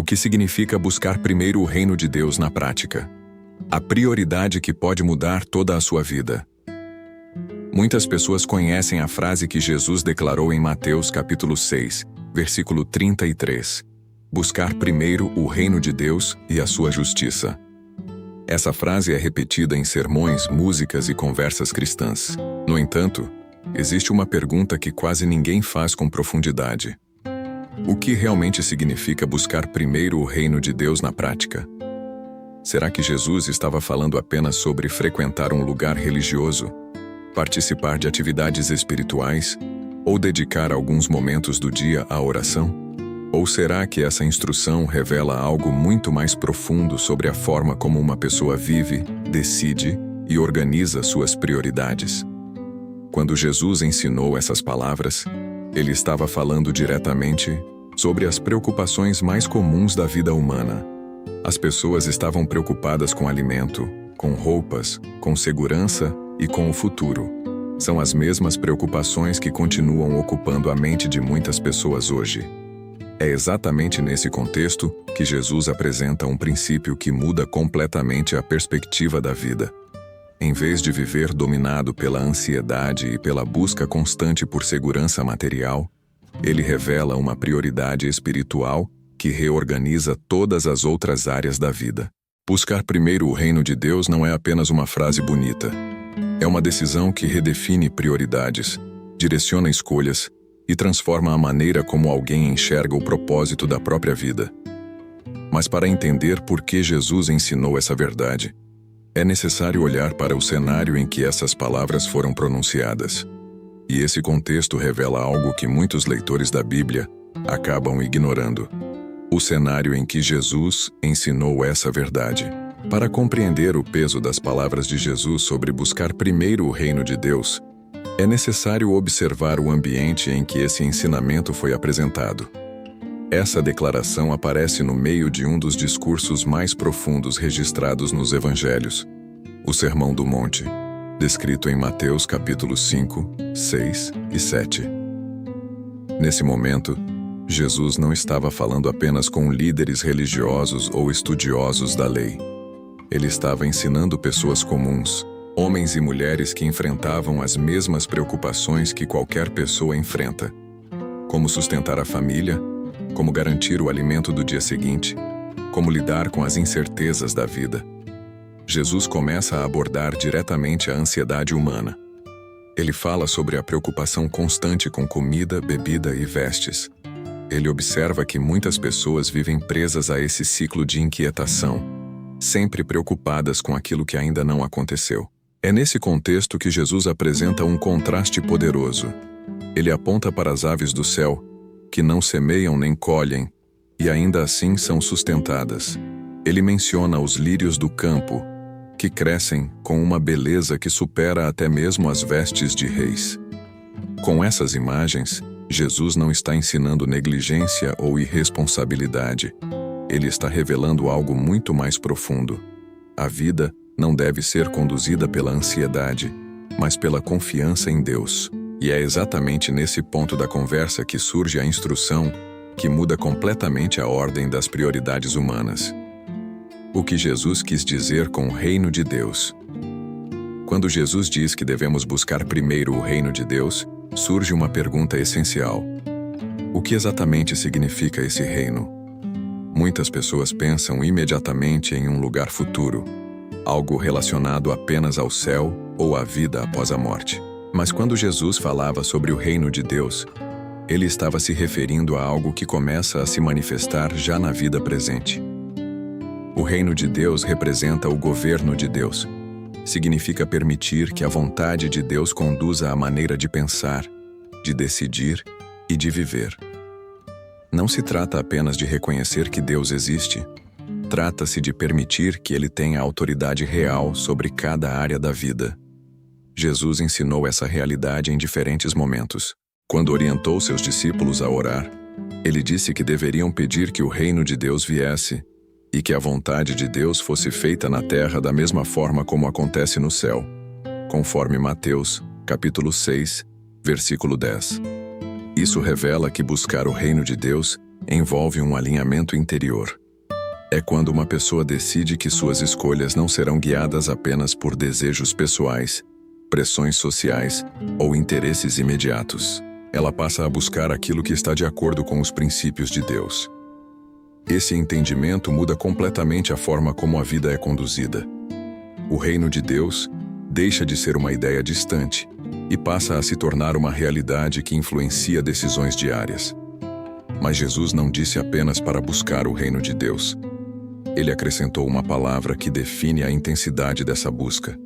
O que significa buscar primeiro o reino de Deus na prática? A prioridade que pode mudar toda a sua vida. Muitas pessoas conhecem a frase que Jesus declarou em Mateus capítulo 6, versículo 33. Buscar primeiro o reino de Deus e a sua justiça. Essa frase é repetida em sermões, músicas e conversas cristãs. No entanto, existe uma pergunta que quase ninguém faz com profundidade. O que realmente significa buscar primeiro o reino de Deus na prática? Será que Jesus estava falando apenas sobre frequentar um lugar religioso, participar de atividades espirituais ou dedicar alguns momentos do dia à oração? Ou será que essa instrução revela algo muito mais profundo sobre a forma como uma pessoa vive, decide e organiza suas prioridades? Quando Jesus ensinou essas palavras, ele estava falando diretamente sobre as preocupações mais comuns da vida humana. As pessoas estavam preocupadas com alimento, com roupas, com segurança e com o futuro. São as mesmas preocupações que continuam ocupando a mente de muitas pessoas hoje. É exatamente nesse contexto que Jesus apresenta um princípio que muda completamente a perspectiva da vida. Em vez de viver dominado pela ansiedade e pela busca constante por segurança material, ele revela uma prioridade espiritual que reorganiza todas as outras áreas da vida. Buscar primeiro o reino de Deus não é apenas uma frase bonita. É uma decisão que redefine prioridades, direciona escolhas e transforma a maneira como alguém enxerga o propósito da própria vida. Mas para entender por que Jesus ensinou essa verdade, é necessário olhar para o cenário em que essas palavras foram pronunciadas. E esse contexto revela algo que muitos leitores da Bíblia acabam ignorando. O cenário em que Jesus ensinou essa verdade. Para compreender o peso das palavras de Jesus sobre buscar primeiro o reino de Deus, é necessário observar o ambiente em que esse ensinamento foi apresentado. Essa declaração aparece no meio de um dos discursos mais profundos registrados nos Evangelhos, o Sermão do Monte, descrito em Mateus capítulos 5, 6 e 7. Nesse momento, Jesus não estava falando apenas com líderes religiosos ou estudiosos da lei. Ele estava ensinando pessoas comuns, homens e mulheres que enfrentavam as mesmas preocupações que qualquer pessoa enfrenta. Como sustentar a família, como garantir o alimento do dia seguinte, como lidar com as incertezas da vida. Jesus começa a abordar diretamente a ansiedade humana. Ele fala sobre a preocupação constante com comida, bebida e vestes. Ele observa que muitas pessoas vivem presas a esse ciclo de inquietação, sempre preocupadas com aquilo que ainda não aconteceu. É nesse contexto que Jesus apresenta um contraste poderoso. Ele aponta para as aves do céu, que não semeiam nem colhem, e ainda assim são sustentadas. Ele menciona os lírios do campo, que crescem com uma beleza que supera até mesmo as vestes de reis. Com essas imagens, Jesus não está ensinando negligência ou irresponsabilidade. Ele está revelando algo muito mais profundo. A vida não deve ser conduzida pela ansiedade, mas pela confiança em Deus. E é exatamente nesse ponto da conversa que surge a instrução que muda completamente a ordem das prioridades humanas. O que Jesus quis dizer com o reino de Deus? Quando Jesus diz que devemos buscar primeiro o reino de Deus, surge uma pergunta essencial. O que exatamente significa esse reino? Muitas pessoas pensam imediatamente em um lugar futuro, algo relacionado apenas ao céu ou à vida após a morte. Mas quando Jesus falava sobre o reino de Deus, ele estava se referindo a algo que começa a se manifestar já na vida presente. O reino de Deus representa o governo de Deus. Significa permitir que a vontade de Deus conduza a maneira de pensar, de decidir e de viver. Não se trata apenas de reconhecer que Deus existe. Trata-se de permitir que Ele tenha autoridade real sobre cada área da vida. Jesus ensinou essa realidade em diferentes momentos. Quando orientou seus discípulos a orar, ele disse que deveriam pedir que o reino de Deus viesse e que a vontade de Deus fosse feita na terra da mesma forma como acontece no céu, conforme Mateus, capítulo 6, versículo 10. Isso revela que buscar o reino de Deus envolve um alinhamento interior. É quando uma pessoa decide que suas escolhas não serão guiadas apenas por desejos pessoais, pressões sociais ou interesses imediatos. Ela passa a buscar aquilo que está de acordo com os princípios de Deus. Esse entendimento muda completamente a forma como a vida é conduzida. O reino de Deus deixa de ser uma ideia distante e passa a se tornar uma realidade que influencia decisões diárias. Mas Jesus não disse apenas para buscar o reino de Deus. Ele acrescentou uma palavra que define a intensidade dessa busca.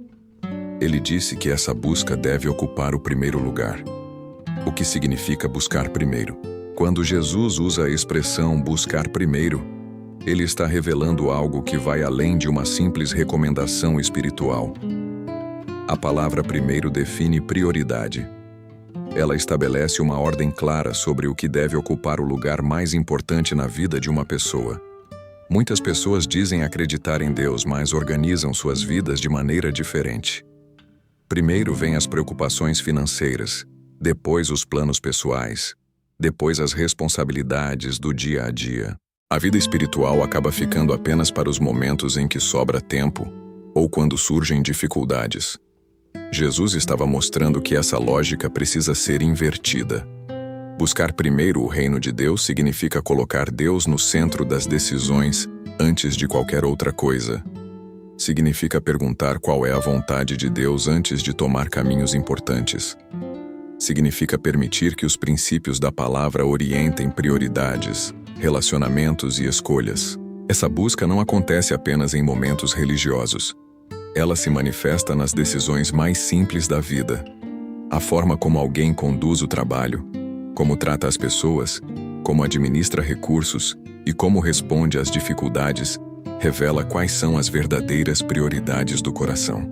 Ele disse que essa busca deve ocupar o primeiro lugar. O que significa buscar primeiro? Quando Jesus usa a expressão buscar primeiro, ele está revelando algo que vai além de uma simples recomendação espiritual. A palavra primeiro define prioridade. Ela estabelece uma ordem clara sobre o que deve ocupar o lugar mais importante na vida de uma pessoa. Muitas pessoas dizem acreditar em Deus, mas organizam suas vidas de maneira diferente. Primeiro vêm as preocupações financeiras, depois os planos pessoais, depois as responsabilidades do dia a dia. A vida espiritual acaba ficando apenas para os momentos em que sobra tempo ou quando surgem dificuldades. Jesus estava mostrando que essa lógica precisa ser invertida. Buscar primeiro o reino de Deus significa colocar Deus no centro das decisões antes de qualquer outra coisa. Significa perguntar qual é a vontade de Deus antes de tomar caminhos importantes. Significa permitir que os princípios da palavra orientem prioridades, relacionamentos e escolhas. Essa busca não acontece apenas em momentos religiosos. Ela se manifesta nas decisões mais simples da vida. A forma como alguém conduz o trabalho, como trata as pessoas, como administra recursos e como responde às dificuldades, revela quais são as verdadeiras prioridades do coração.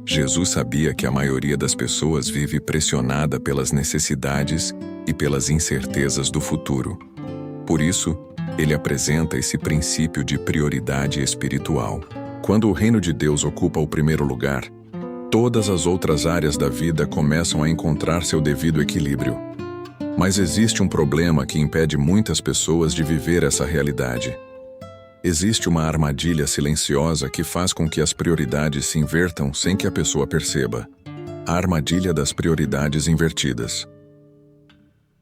Jesus sabia que a maioria das pessoas vive pressionada pelas necessidades e pelas incertezas do futuro. Por isso, ele apresenta esse princípio de prioridade espiritual. Quando o reino de Deus ocupa o primeiro lugar, todas as outras áreas da vida começam a encontrar seu devido equilíbrio. Mas existe um problema que impede muitas pessoas de viver essa realidade. Existe uma armadilha silenciosa que faz com que as prioridades se invertam sem que a pessoa perceba. A armadilha das prioridades invertidas.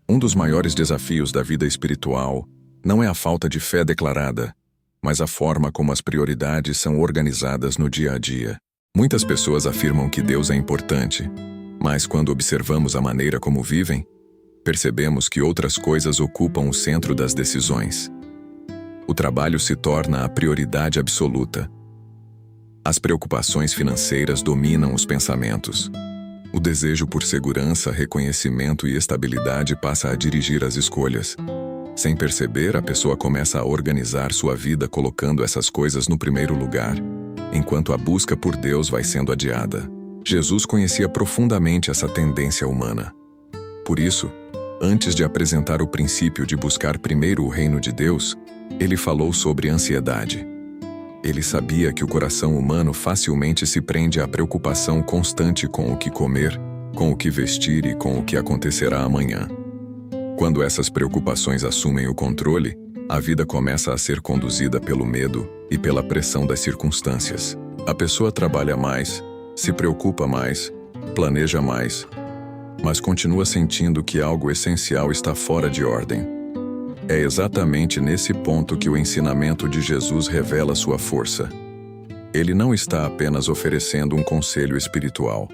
Um dos maiores desafios da vida espiritual não é a falta de fé declarada, mas a forma como as prioridades são organizadas no dia a dia. Muitas pessoas afirmam que Deus é importante, mas quando observamos a maneira como vivem, percebemos que outras coisas ocupam o centro das decisões. O trabalho se torna a prioridade absoluta. As preocupações financeiras dominam os pensamentos. O desejo por segurança, reconhecimento e estabilidade passa a dirigir as escolhas. Sem perceber, a pessoa começa a organizar sua vida colocando essas coisas no primeiro lugar, enquanto a busca por Deus vai sendo adiada. Jesus conhecia profundamente essa tendência humana. Por isso, antes de apresentar o princípio de buscar primeiro o reino de Deus, ele falou sobre ansiedade. Ele sabia que o coração humano facilmente se prende à preocupação constante com o que comer, com o que vestir e com o que acontecerá amanhã. Quando essas preocupações assumem o controle, a vida começa a ser conduzida pelo medo e pela pressão das circunstâncias. A pessoa trabalha mais, se preocupa mais, planeja mais, mas continua sentindo que algo essencial está fora de ordem. É exatamente nesse ponto que o ensinamento de Jesus revela sua força. Ele não está apenas oferecendo um conselho espiritual.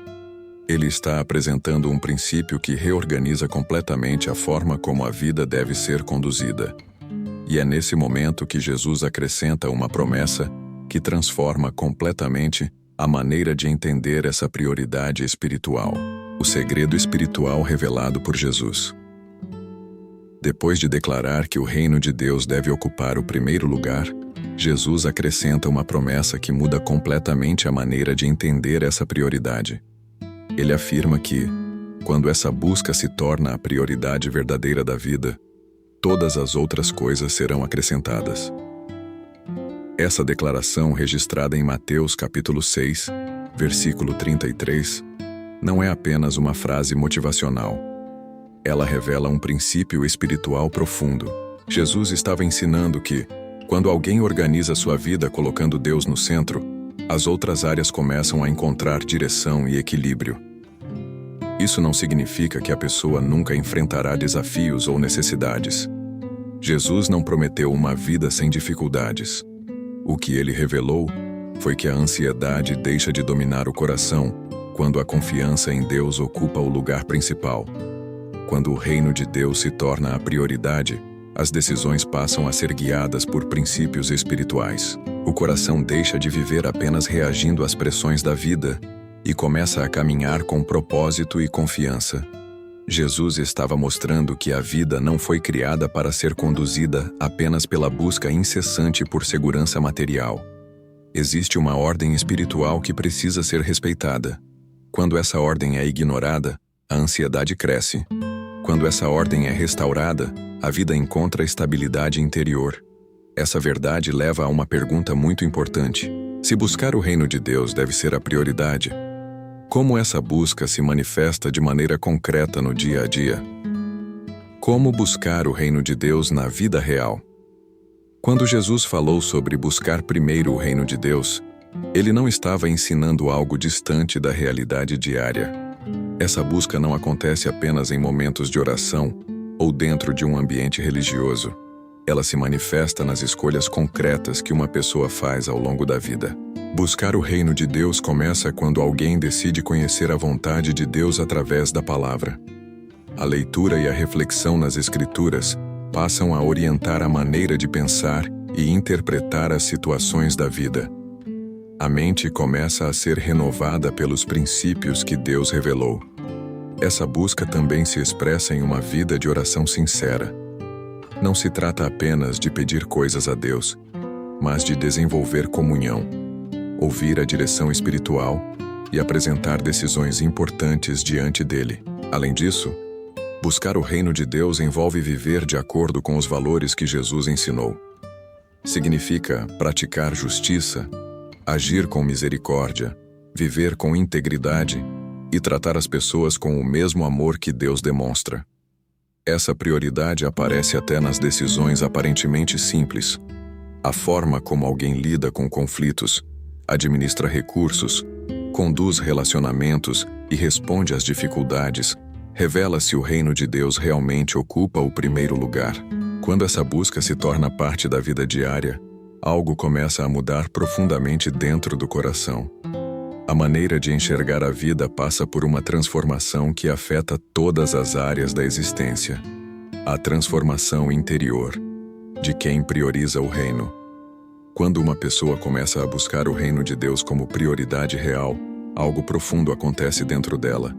Ele está apresentando um princípio que reorganiza completamente a forma como a vida deve ser conduzida. E é nesse momento que Jesus acrescenta uma promessa que transforma completamente a maneira de entender essa prioridade espiritual. O segredo espiritual revelado por Jesus. Depois de declarar que o reino de Deus deve ocupar o primeiro lugar, Jesus acrescenta uma promessa que muda completamente a maneira de entender essa prioridade. Ele afirma que, quando essa busca se torna a prioridade verdadeira da vida, todas as outras coisas serão acrescentadas. Essa declaração, registrada em Mateus capítulo 6, versículo 33, não é apenas uma frase motivacional. Ela revela um princípio espiritual profundo. Jesus estava ensinando que, quando alguém organiza sua vida colocando Deus no centro, as outras áreas começam a encontrar direção e equilíbrio. Isso não significa que a pessoa nunca enfrentará desafios ou necessidades. Jesus não prometeu uma vida sem dificuldades. O que ele revelou foi que a ansiedade deixa de dominar o coração quando a confiança em Deus ocupa o lugar principal. Quando o reino de Deus se torna a prioridade, as decisões passam a ser guiadas por princípios espirituais. O coração deixa de viver apenas reagindo às pressões da vida e começa a caminhar com propósito e confiança. Jesus estava mostrando que a vida não foi criada para ser conduzida apenas pela busca incessante por segurança material. Existe uma ordem espiritual que precisa ser respeitada. Quando essa ordem é ignorada, a ansiedade cresce. Quando essa ordem é restaurada, a vida encontra estabilidade interior. Essa verdade leva a uma pergunta muito importante. Se buscar o reino de Deus deve ser a prioridade, como essa busca se manifesta de maneira concreta no dia a dia? Como buscar o reino de Deus na vida real? Quando Jesus falou sobre buscar primeiro o reino de Deus, ele não estava ensinando algo distante da realidade diária. Essa busca não acontece apenas em momentos de oração ou dentro de um ambiente religioso. Ela se manifesta nas escolhas concretas que uma pessoa faz ao longo da vida. Buscar o reino de Deus começa quando alguém decide conhecer a vontade de Deus através da palavra. A leitura e a reflexão nas Escrituras passam a orientar a maneira de pensar e interpretar as situações da vida. A mente começa a ser renovada pelos princípios que Deus revelou. Essa busca também se expressa em uma vida de oração sincera. Não se trata apenas de pedir coisas a Deus, mas de desenvolver comunhão, ouvir a direção espiritual e apresentar decisões importantes diante dele. Além disso, buscar o reino de Deus envolve viver de acordo com os valores que Jesus ensinou. Significa praticar justiça, agir com misericórdia, viver com integridade e tratar as pessoas com o mesmo amor que Deus demonstra. Essa prioridade aparece até nas decisões aparentemente simples. A forma como alguém lida com conflitos, administra recursos, conduz relacionamentos e responde às dificuldades, revela se o reino de Deus realmente ocupa o primeiro lugar. Quando essa busca se torna parte da vida diária, algo começa a mudar profundamente dentro do coração. A maneira de enxergar a vida passa por uma transformação que afeta todas as áreas da existência. A transformação interior, de quem prioriza o reino. Quando uma pessoa começa a buscar o reino de Deus como prioridade real, algo profundo acontece dentro dela.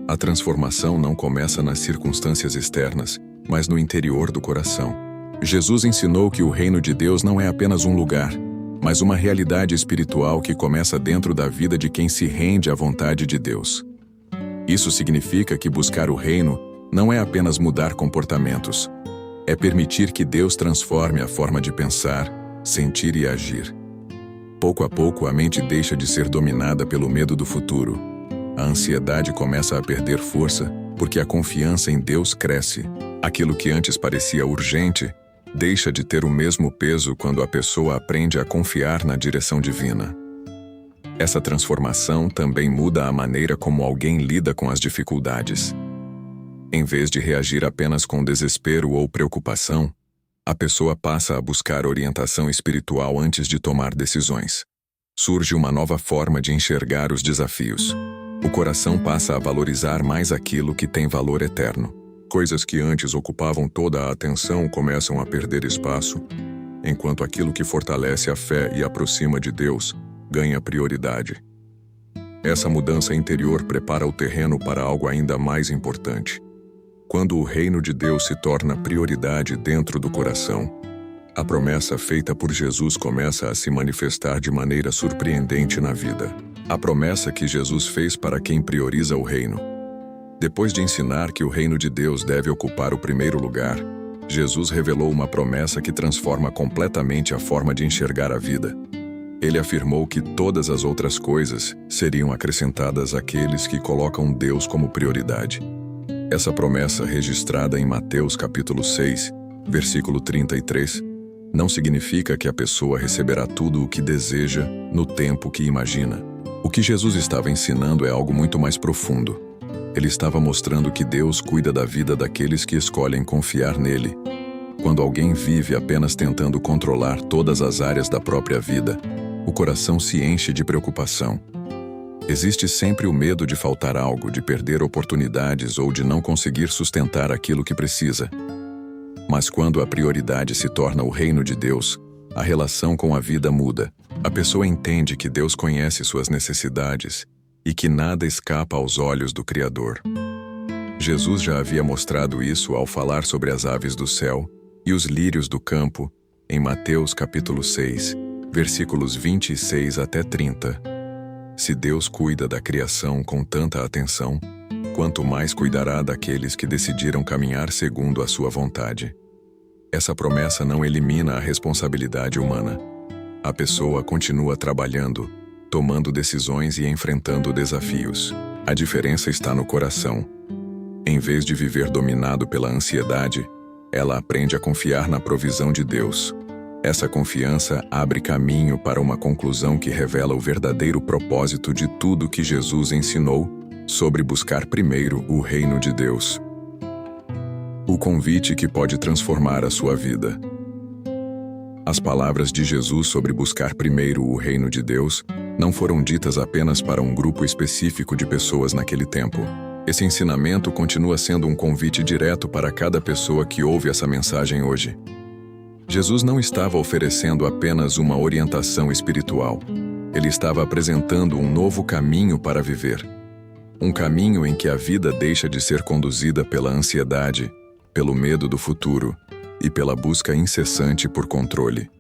A transformação não começa nas circunstâncias externas, mas no interior do coração. Jesus ensinou que o reino de Deus não é apenas um lugar, mas uma realidade espiritual que começa dentro da vida de quem se rende à vontade de Deus. Isso significa que buscar o reino não é apenas mudar comportamentos. É permitir que Deus transforme a forma de pensar, sentir e agir. Pouco a pouco, a mente deixa de ser dominada pelo medo do futuro. A ansiedade começa a perder força, porque a confiança em Deus cresce. Aquilo que antes parecia urgente deixa de ter o mesmo peso quando a pessoa aprende a confiar na direção divina. Essa transformação também muda a maneira como alguém lida com as dificuldades. Em vez de reagir apenas com desespero ou preocupação, a pessoa passa a buscar orientação espiritual antes de tomar decisões. Surge uma nova forma de enxergar os desafios. O coração passa a valorizar mais aquilo que tem valor eterno. Coisas que antes ocupavam toda a atenção começam a perder espaço, enquanto aquilo que fortalece a fé e aproxima de Deus ganha prioridade. Essa mudança interior prepara o terreno para algo ainda mais importante. Quando o reino de Deus se torna prioridade dentro do coração, a promessa feita por Jesus começa a se manifestar de maneira surpreendente na vida. A promessa que Jesus fez para quem prioriza o reino. Depois de ensinar que o reino de Deus deve ocupar o primeiro lugar, Jesus revelou uma promessa que transforma completamente a forma de enxergar a vida. Ele afirmou que todas as outras coisas seriam acrescentadas àqueles que colocam Deus como prioridade. Essa promessa, registrada em Mateus capítulo 6, versículo 33, não significa que a pessoa receberá tudo o que deseja no tempo que imagina. O que Jesus estava ensinando é algo muito mais profundo. Ele estava mostrando que Deus cuida da vida daqueles que escolhem confiar nele. Quando alguém vive apenas tentando controlar todas as áreas da própria vida, o coração se enche de preocupação. Existe sempre o medo de faltar algo, de perder oportunidades ou de não conseguir sustentar aquilo que precisa. Mas quando a prioridade se torna o reino de Deus, a relação com a vida muda. A pessoa entende que Deus conhece suas necessidades e que nada escapa aos olhos do Criador. Jesus já havia mostrado isso ao falar sobre as aves do céu e os lírios do campo, em Mateus capítulo 6, versículos 26 até 30. Se Deus cuida da criação com tanta atenção, quanto mais cuidará daqueles que decidiram caminhar segundo a sua vontade. Essa promessa não elimina a responsabilidade humana. A pessoa continua trabalhando, tomando decisões e enfrentando desafios. A diferença está no coração. Em vez de viver dominado pela ansiedade, ela aprende a confiar na provisão de Deus. Essa confiança abre caminho para uma conclusão que revela o verdadeiro propósito de tudo que Jesus ensinou sobre buscar primeiro o reino de Deus. O convite que pode transformar a sua vida. As palavras de Jesus sobre buscar primeiro o reino de Deus não foram ditas apenas para um grupo específico de pessoas naquele tempo. Esse ensinamento continua sendo um convite direto para cada pessoa que ouve essa mensagem hoje. Jesus não estava oferecendo apenas uma orientação espiritual. Ele estava apresentando um novo caminho para viver. Um caminho em que a vida deixa de ser conduzida pela ansiedade, pelo medo do futuro e pela busca incessante por controle.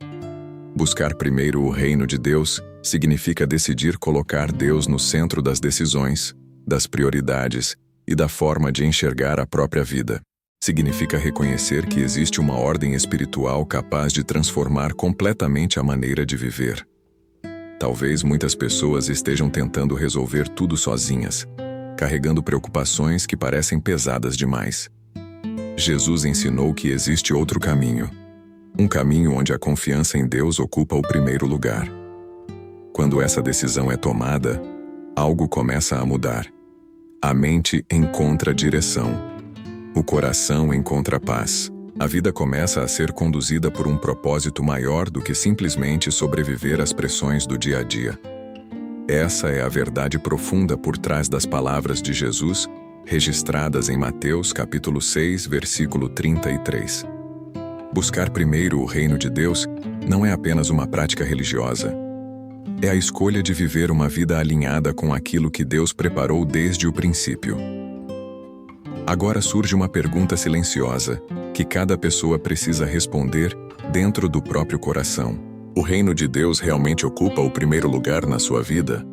Buscar primeiro o reino de Deus significa decidir colocar Deus no centro das decisões, das prioridades e da forma de enxergar a própria vida. Significa reconhecer que existe uma ordem espiritual capaz de transformar completamente a maneira de viver. Talvez muitas pessoas estejam tentando resolver tudo sozinhas, carregando preocupações que parecem pesadas demais. Jesus ensinou que existe outro caminho. Um caminho onde a confiança em Deus ocupa o primeiro lugar. Quando essa decisão é tomada, algo começa a mudar. A mente encontra direção. O coração encontra paz. A vida começa a ser conduzida por um propósito maior do que simplesmente sobreviver às pressões do dia a dia. Essa é a verdade profunda por trás das palavras de Jesus, registradas em Mateus capítulo 6, versículo 33. Buscar primeiro o reino de Deus não é apenas uma prática religiosa. É a escolha de viver uma vida alinhada com aquilo que Deus preparou desde o princípio. Agora surge uma pergunta silenciosa, que cada pessoa precisa responder dentro do próprio coração. O reino de Deus realmente ocupa o primeiro lugar na sua vida?